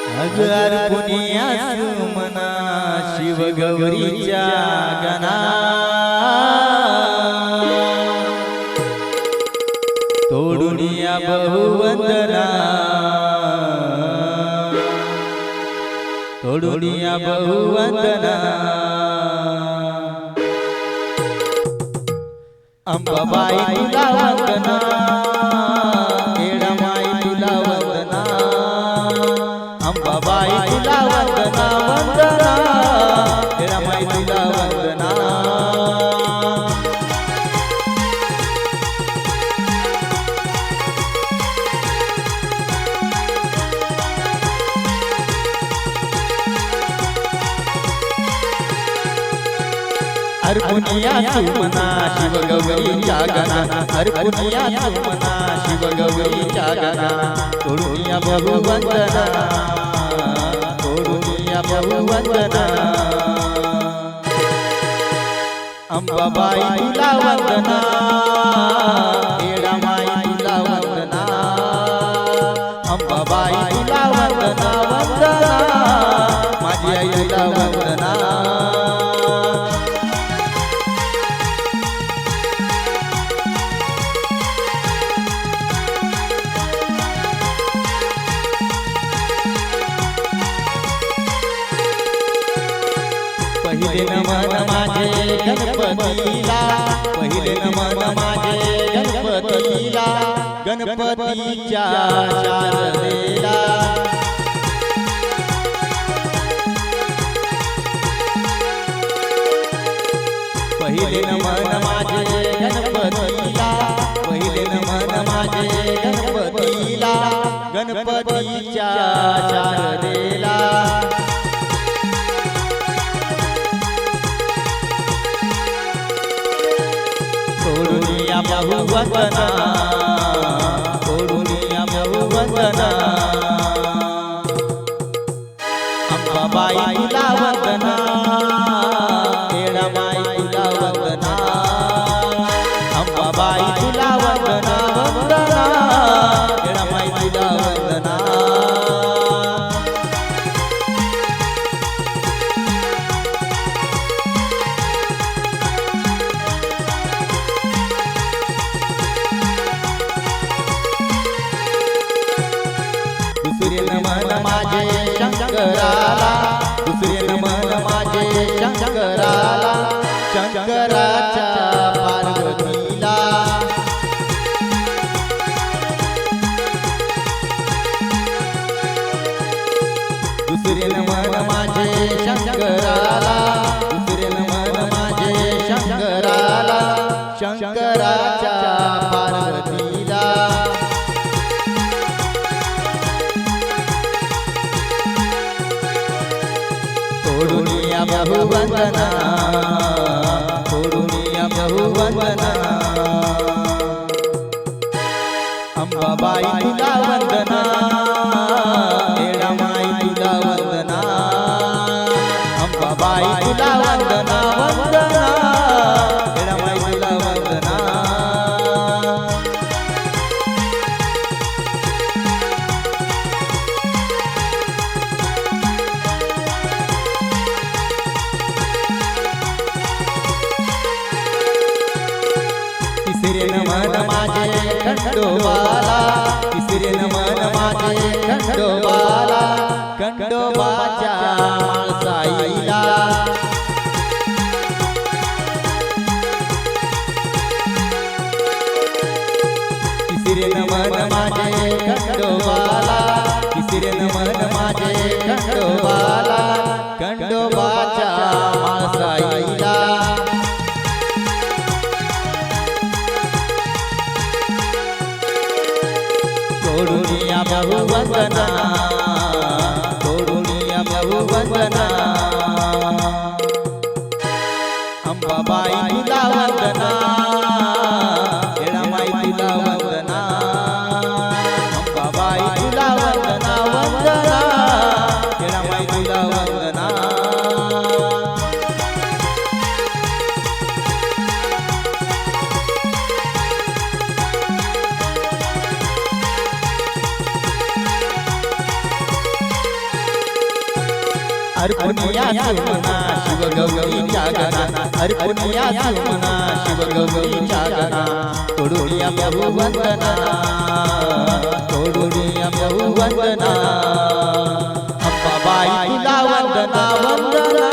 अगर पुनिया सुमना शिव गौरीच्या गणा तोडुनिया बहुवंदना तोडुनिया बहुवंदना अंबाबाई तुला वंदना येडामाई तुला वंदना अंबाबाई तुला वंदना वंदना येडामाई तुला वंदना अर्पुनिया सुमना शिव गौरीच्या गणा अर्पुनिया सुमना शिव गौरीच्या गणा तोडुनिया बहुवंदना तोडुनिया बहुवंदना अंबाबाई तुला वंदना येडामाई तुला वंदना अंबाबाई तुला वंदना वंदना माझी आई तुला वंदना पहिले नमन माझे गणपतीला पहिले नमन माझे गणपतीला गणपतीच्या शारदेला पहिले नमन माझे गणपतीला पहिले नमन माझे गणपतीला गणपतीच्या शारदेला तोडुनिया बहुवंदना तोडुनिया बहुवंदना अंबाबाई तुला वंदना येडामाई तुला वंदना अंबाबाई तुला वंदना वंदना येडामाई तुला वंदना दुसरे नमन माझे शंकराला दुसरे नमन माझे शंकराला शंकराच्या पार्वतीला दुसरे नमन माझे शंकराला दुसरे नमन माझे शंकराला शंकराच्या पार्वतीला तोडुनिया बहुवंदना तोडुनिया बहुवंदना अंबाबाई तुला वंदना येडामाई तुला वंदना अंबाबाई तुला वंदना वंदना येडामाई तुला वंदना तिसरे नमन माझे खंडोबाला तिसरे नमन माझे खंडोबाला खंडोबाच्या माळसाईला तिसरे नमन माझे खंडोबाला तिसरे नमन माझे खंडोबाला खंडोबाच्या माळसाईला तोडुनिया बहुवंदना तोडुनिया बहुवंदना अंबाबाई तुला वंदना येडामाई तुला वंदना अंबाबाई तुला वंदना वंदना येडामाई तुला वंदना अर्पणिया सुमना शिवगौरीच्या गणा अर्पणिया सुमना शिवगौरीच्या गणा तोडूया बहुवंदना तोडूया बहुवंदना अंबाबाई तुला वंदना वंदना